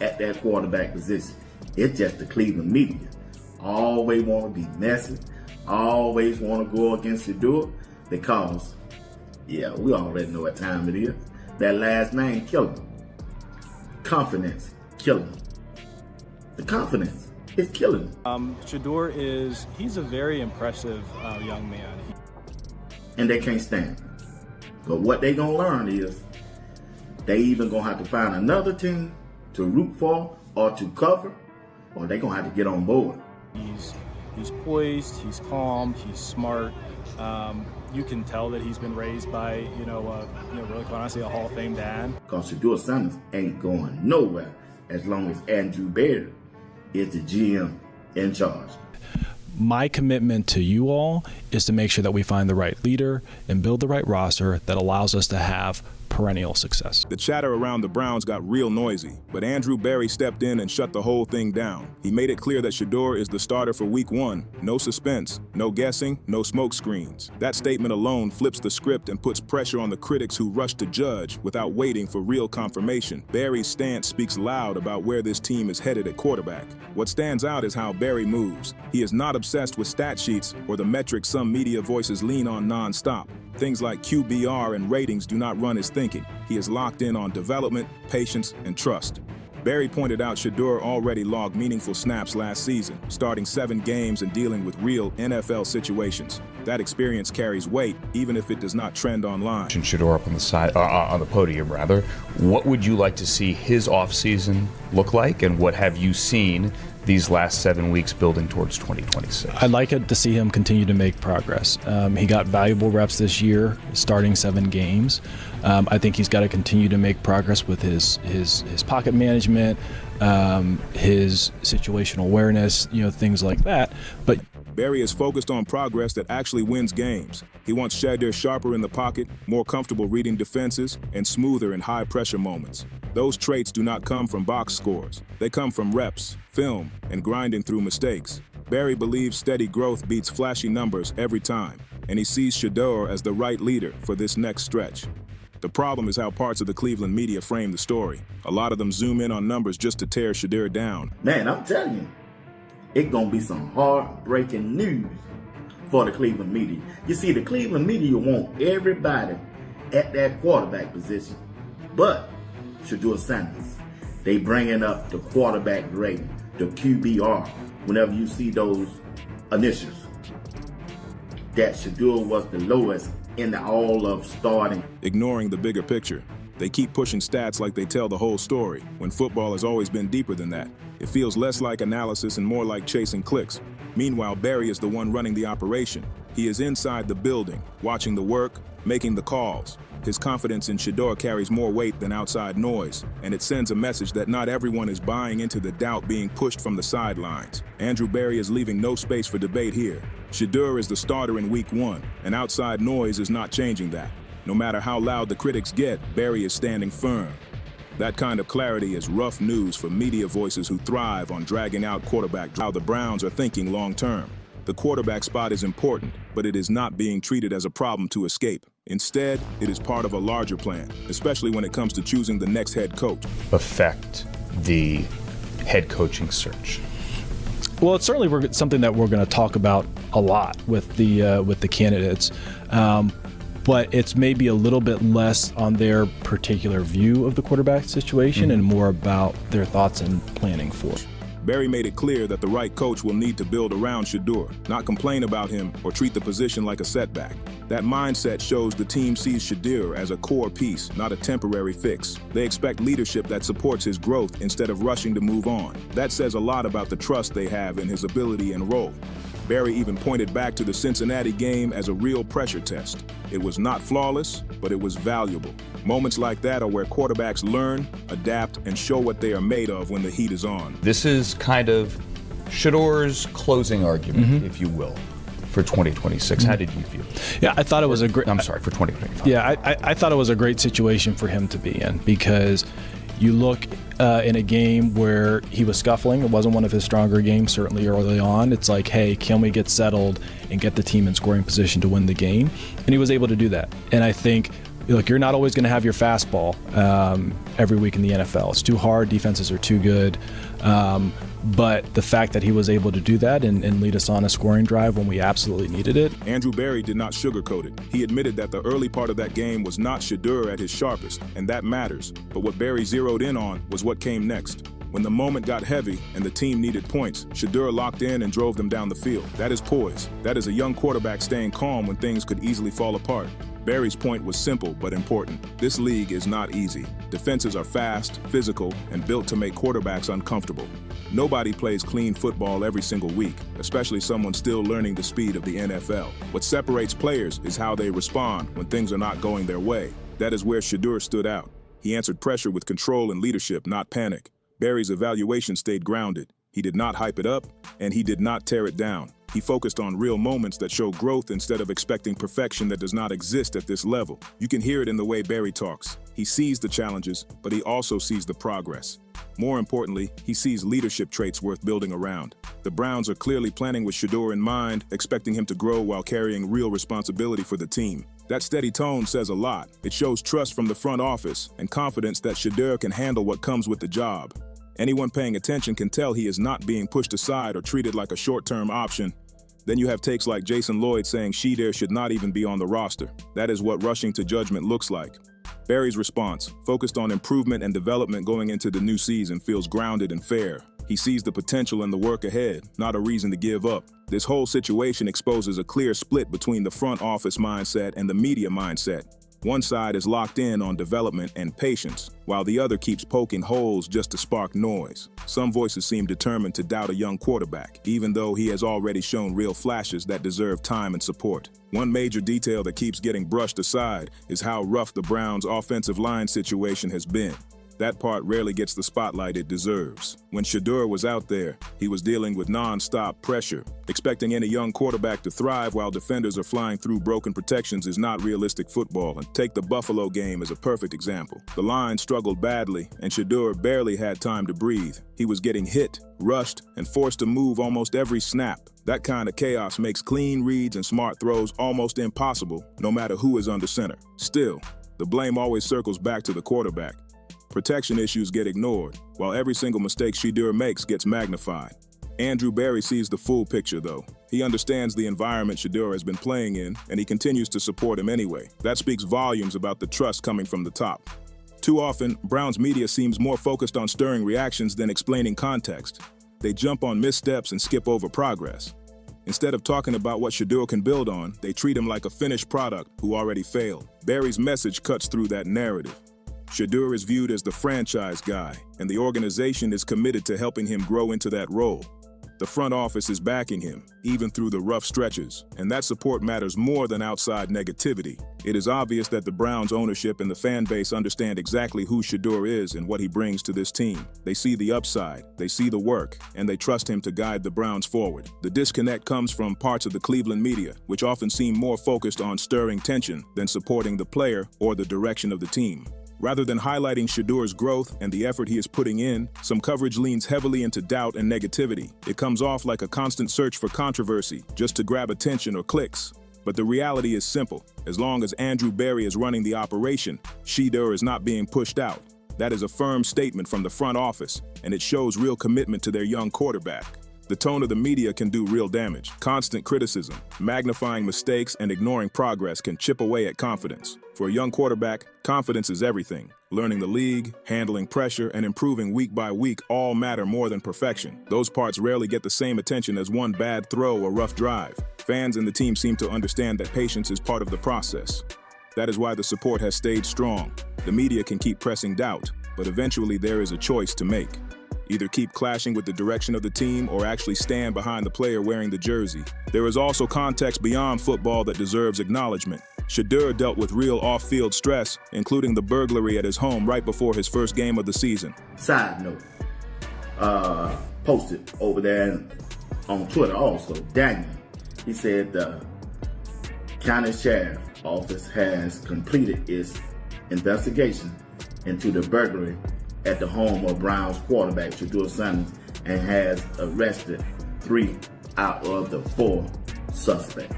at that quarterback position. It's just the Cleveland media. Always want to be messy, always want to go against Shedeur because, yeah, we already know what time it is. That last name killing him. Confidence killing him. The confidence is killing him. Shedeur he's a very impressive young man. And they can't stand him. But what they gonna learn is they even gonna have to find another team to root for or to cover, or they gonna have to get on board. He's poised, he's calm, he's smart. You can tell that he's been raised by, really quite honestly, a Hall of Fame dad. Because Shedeur Sanders ain't going nowhere as long as Andrew Berry is the GM in charge. My commitment to you all is to make sure that we find the right leader and build the right roster that allows us to have perennial success. The chatter around the Browns got real noisy, but Andrew Berry stepped in and shut the whole thing down. He made it clear that Shedeur is the starter for Week 1. No suspense, no guessing, no smoke screens. That statement alone flips the script and puts pressure on the critics who rush to judge without waiting for real confirmation. Berry's stance speaks loud about where this team is headed at quarterback. What stands out is how Berry moves. He is not obsessed with stat sheets or the metrics some media voices lean on nonstop. Things like QBR and ratings do not run his thinking. He is locked in on development, patience, and trust. Berry pointed out Shedeur already logged meaningful snaps last season, starting 7 games and dealing with real NFL situations. That experience carries weight, even if it does not trend online. Shedeur up on the side, on the podium rather. What would you like to see his offseason look like, and what have you seen these last 7 weeks building towards 2026? I'd like to see him continue to make progress. He got valuable reps this year, starting 7 games. I think he's got to continue to make progress with his pocket management, his situational awareness, things like that. But Berry is focused on progress that actually wins games. He wants Shedeur sharper in the pocket, more comfortable reading defenses, and smoother in high-pressure moments. Those traits do not come from box scores. They come from reps, film, and grinding through mistakes. Berry believes steady growth beats flashy numbers every time, and he sees Shedeur as the right leader for this next stretch. The problem is how parts of the Cleveland media frame the story. A lot of them zoom in on numbers just to tear Shedeur down. Man, I'm telling you, it's going to be some heartbreaking news for the Cleveland media. You see, the Cleveland media want everybody at that quarterback position, but Shedeur Sanders, they bringing up the quarterback rating, the QBR, whenever you see those initials. That Shedeur was the lowest in all of starting. Ignoring the bigger picture. They keep pushing stats like they tell the whole story, when football has always been deeper than that. It feels less like analysis and more like chasing clicks. Meanwhile, Berry is the one running the operation. He is inside the building, watching the work, making the calls. His confidence in Shedeur carries more weight than outside noise, and it sends a message that not everyone is buying into the doubt being pushed from the sidelines. Andrew Berry is leaving no space for debate here. Shedeur is the starter in Week 1, and outside noise is not changing that. No matter how loud the critics get, Berry is standing firm. That kind of clarity is rough news for media voices who thrive on dragging out quarterback. How the Browns are thinking long-term. The quarterback spot is important, but it is not being treated as a problem to escape. Instead, it is part of a larger plan, especially when it comes to choosing the next head coach. Affect the head coaching search? Well, it's certainly something that we're going to talk about a lot with the candidates. But it's maybe a little bit less on their particular view of the quarterback situation and more about their thoughts and planning for it. Berry made it clear that the right coach will need to build around Shedeur, not complain about him or treat the position like a setback. That mindset shows the team sees Shedeur as a core piece, not a temporary fix. They expect leadership that supports his growth instead of rushing to move on. That says a lot about the trust they have in his ability and role. Berry even pointed back to the Cincinnati game as a real pressure test. It was not flawless, but it was valuable. Moments like that are where quarterbacks learn, adapt, and show what they are made of when the heat is on. This is kind of Shedeur's closing argument, if you will, for 2026. How did you feel? Yeah, I thought it was a great... I'm sorry, for 2025. Yeah, I thought it was a great situation for him to be in, because you look in a game where he was scuffling. It wasn't one of his stronger games, certainly early on. It's like, hey, can we get settled and get the team in scoring position to win the game? And he was able to do that. And I think look, you're not always going to have your fastball every week in the NFL. It's too hard. Defenses are too good. But the fact that he was able to do that and lead us on a scoring drive when we absolutely needed it. Andrew Berry did not sugarcoat it. He admitted that the early part of that game was not Shedeur at his sharpest, and that matters. But what Berry zeroed in on was what came next. When the moment got heavy and the team needed points, Shedeur locked in and drove them down the field. That is poise. That is a young quarterback staying calm when things could easily fall apart. Berry's point was simple but important. This league is not easy. Defenses are fast, physical, and built to make quarterbacks uncomfortable. Nobody plays clean football every single week, especially someone still learning the speed of the NFL. What separates players is how they respond when things are not going their way. That is where Shedeur stood out. He answered pressure with control and leadership, not panic. Berry's evaluation stayed grounded. He did not hype it up, and he did not tear it down. He focused on real moments that show growth instead of expecting perfection that does not exist at this level. You can hear it in the way Berry talks. He sees the challenges, but he also sees the progress. More importantly, he sees leadership traits worth building around. The Browns are clearly planning with Shedeur in mind, expecting him to grow while carrying real responsibility for the team. That steady tone says a lot. It shows trust from the front office and confidence that Shedeur can handle what comes with the job. Anyone paying attention can tell he is not being pushed aside or treated like a short-term option. Then you have takes like Jason Lloyd saying Shedeur should not even be on the roster. That is what rushing to judgment looks like. Berry's response, focused on improvement and development going into the new season, feels grounded and fair. He sees the potential in the work ahead, not a reason to give up. This whole situation exposes a clear split between the front office mindset and the media mindset. One side is locked in on development and patience, while the other keeps poking holes just to spark noise. Some voices seem determined to doubt a young quarterback, even though he has already shown real flashes that deserve time and support. One major detail that keeps getting brushed aside is how rough the Browns' offensive line situation has been. That part rarely gets the spotlight it deserves. When Shedeur was out there, he was dealing with nonstop pressure. Expecting any young quarterback to thrive while defenders are flying through broken protections is not realistic football, and take the Buffalo game as a perfect example. The line struggled badly, and Shedeur barely had time to breathe. He was getting hit, rushed, and forced to move almost every snap. That kind of chaos makes clean reads and smart throws almost impossible, no matter who is under center. Still, the blame always circles back to the quarterback. Protection issues get ignored, while every single mistake Shedeur makes gets magnified. Andrew Berry sees the full picture, though. He understands the environment Shedeur has been playing in, and he continues to support him anyway. That speaks volumes about the trust coming from the top. Too often, Browns media seems more focused on stirring reactions than explaining context. They jump on missteps and skip over progress. Instead of talking about what Shedeur can build on, they treat him like a finished product who already failed. Berry's message cuts through that narrative. Shedeur is viewed as the franchise guy, and the organization is committed to helping him grow into that role. The front office is backing him, even through the rough stretches, and that support matters more than outside negativity. It is obvious that the Browns' ownership and the fan base understand exactly who Shedeur is and what he brings to this team. They see the upside, they see the work, and they trust him to guide the Browns forward. The disconnect comes from parts of the Cleveland media, which often seem more focused on stirring tension than supporting the player or the direction of the team. Rather than highlighting Shedeur's growth and the effort he is putting in, some coverage leans heavily into doubt and negativity. It comes off like a constant search for controversy, just to grab attention or clicks. But the reality is simple. As long as Andrew Berry is running the operation, Shedeur is not being pushed out. That is a firm statement from the front office, and it shows real commitment to their young quarterback. The tone of the media can do real damage. Constant criticism, magnifying mistakes, and ignoring progress can chip away at confidence. For a young quarterback, confidence is everything. Learning the league, handling pressure, and improving week by week all matter more than perfection. Those parts rarely get the same attention as one bad throw or rough drive. Fans and the team seem to understand that patience is part of the process. That is why the support has stayed strong. The media can keep pressing doubt, but eventually there is a choice to make. Either keep clashing with the direction of the team or actually stand behind the player wearing the jersey. There is also context beyond football that deserves acknowledgement. Shedeur dealt with real off-field stress, including the burglary at his home right before his first game of the season. Side note, posted over there on Twitter also, Daniel. He said the county sheriff office has completed its investigation into the burglary at the home of Browns quarterback Shedeur Sanders and has arrested 3 out of the 4 suspects.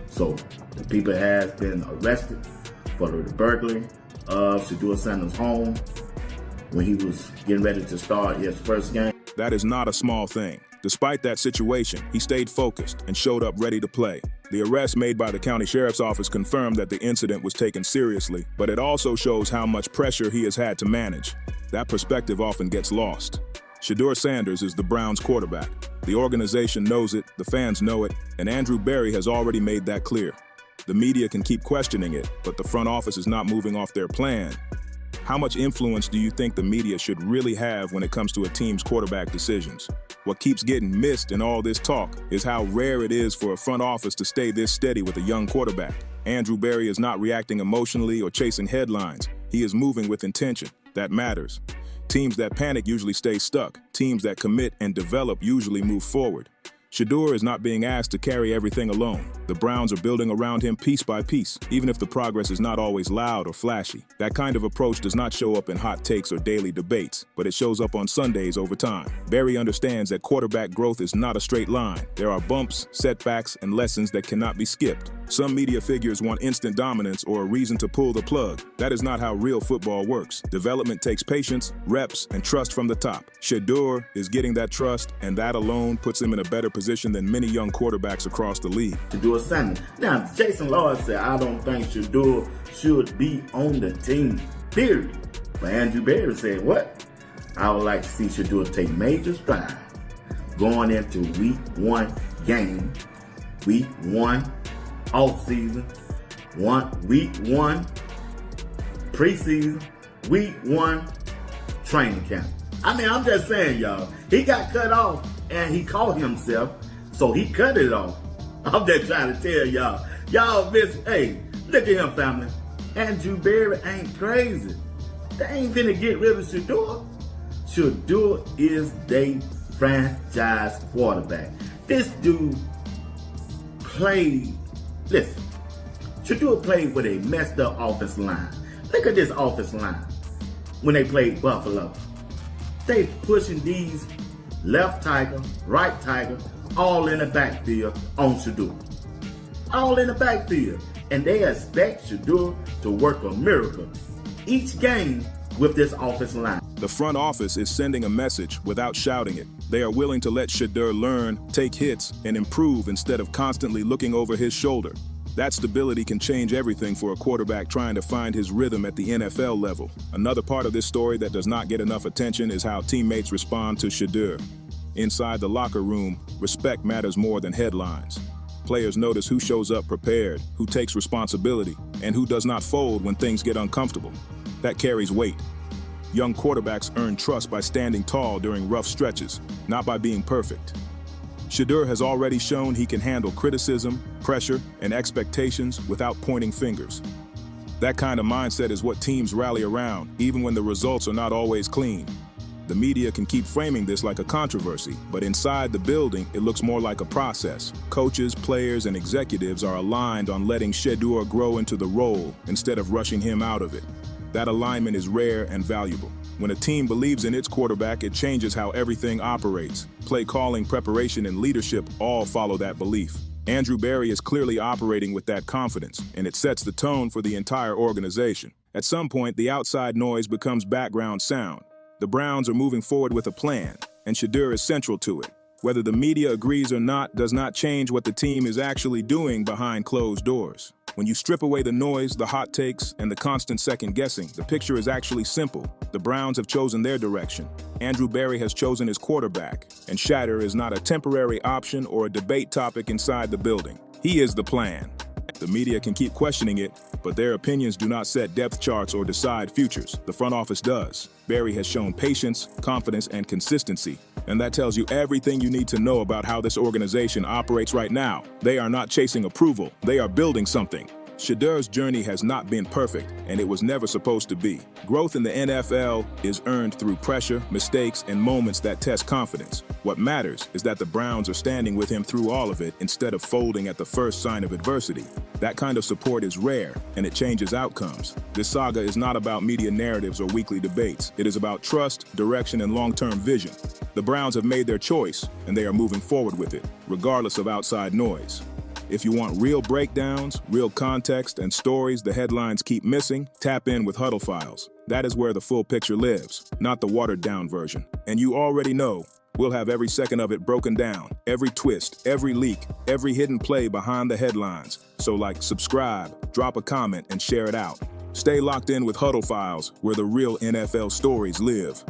So the people has been arrested. for the burglary of Shedeur Sanders' home when he was getting ready to start his first game. That is not a small thing. Despite that situation, he stayed focused and showed up ready to play. The arrest made by the county sheriff's office confirmed that the incident was taken seriously, but it also shows how much pressure he has had to manage. That perspective often gets lost. Shedeur Sanders is the Browns' quarterback. The organization knows it, the fans know it, and Andrew Berry has already made that clear. The media can keep questioning it, but the front office is not moving off their plan. How much influence do you think the media should really have when it comes to a team's quarterback decisions? What keeps getting missed in all this talk is how rare it is for a front office to stay this steady with a young quarterback. Andrew Berry is not reacting emotionally or chasing headlines. He is moving with intention. That matters. Teams that panic usually stay stuck. Teams that commit and develop usually move forward. Shedeur is not being asked to carry everything alone. The Browns are building around him piece by piece, even if the progress is not always loud or flashy. That kind of approach does not show up in hot takes or daily debates, but it shows up on Sundays over time. Berry understands that quarterback growth is not a straight line. There are bumps, setbacks, and lessons that cannot be skipped. Some media figures want instant dominance or a reason to pull the plug. That is not how real football works. Development takes patience, reps, and trust from the top. Shedeur is getting that trust, and that alone puts him in a better position than many young quarterbacks across the league. Shedeur Sanders. Now, Jason Lord said, I don't think Shedeur should be on the team, period. But Andrew Berry said, what? I would like to see Shedeur take major strides going into week 1 game, week 1 off-season, week 1 preseason, week 1 training camp. I mean, I'm just saying, y'all, he got cut off and he caught himself, so he cut it off. I'm just trying to tell y'all. Y'all miss, hey, look at him, family. Andrew Berry ain't crazy. They ain't finna get rid of Shedeur. Shedeur is their franchise quarterback. This dude played, listen, Shedeur played with a messed up offensive line. Look at this offensive line when they played Buffalo. They pushing these left tackle, right tackle, all in the backfield on Shedeur. All in the backfield. And they expect Shedeur to work a miracle each game with this offensive line. The front office is sending a message without shouting it. They are willing to let Shedeur learn, take hits, and improve instead of constantly looking over his shoulder. That stability can change everything for a quarterback trying to find his rhythm at the NFL level. Another part of this story that does not get enough attention is how teammates respond to Shedeur. Inside the locker room, respect matters more than headlines. Players notice who shows up prepared, who takes responsibility, and who does not fold when things get uncomfortable. That carries weight. Young quarterbacks earn trust by standing tall during rough stretches, not by being perfect. Shedeur has already shown he can handle criticism, pressure, and expectations without pointing fingers. That kind of mindset is what teams rally around, even when the results are not always clean. The media can keep framing this like a controversy, but inside the building, it looks more like a process. Coaches, players, and executives are aligned on letting Shedeur grow into the role instead of rushing him out of it. That alignment is rare and valuable. When a team believes in its quarterback, it changes how everything operates. Play calling, preparation, and leadership all follow that belief. Andrew Berry is clearly operating with that confidence, and it sets the tone for the entire organization. At some point, the outside noise becomes background sound. The Browns are moving forward with a plan, and Shedeur is central to it. Whether the media agrees or not does not change what the team is actually doing behind closed doors. When you strip away the noise, the hot takes, and the constant second-guessing, the picture is actually simple. The Browns have chosen their direction. Andrew Berry has chosen his quarterback, and Shedeur is not a temporary option or a debate topic inside the building. He is the plan. The media can keep questioning it, but their opinions do not set depth charts or decide futures. The front office does. Berry has shown patience, confidence, and consistency, and that tells you everything you need to know about how this organization operates right now. They are not chasing approval. They are building something. Shedeur's journey has not been perfect, and it was never supposed to be. Growth in the NFL is earned through pressure, mistakes, and moments that test confidence. What matters is that the Browns are standing with him through all of it instead of folding at the first sign of adversity. That kind of support is rare, and it changes outcomes. This saga is not about media narratives or weekly debates. It is about trust, direction, and long-term vision. The Browns have made their choice, and they are moving forward with it, regardless of outside noise. If you want real breakdowns, real context, and stories the headlines keep missing, tap in with Huddle Files. That is where the full picture lives, not the watered-down version. And you already know, we'll have every second of it broken down, every twist, every leak, every hidden play behind the headlines. So subscribe, drop a comment, and share it out. Stay locked in with Huddle Files, where the real NFL stories live.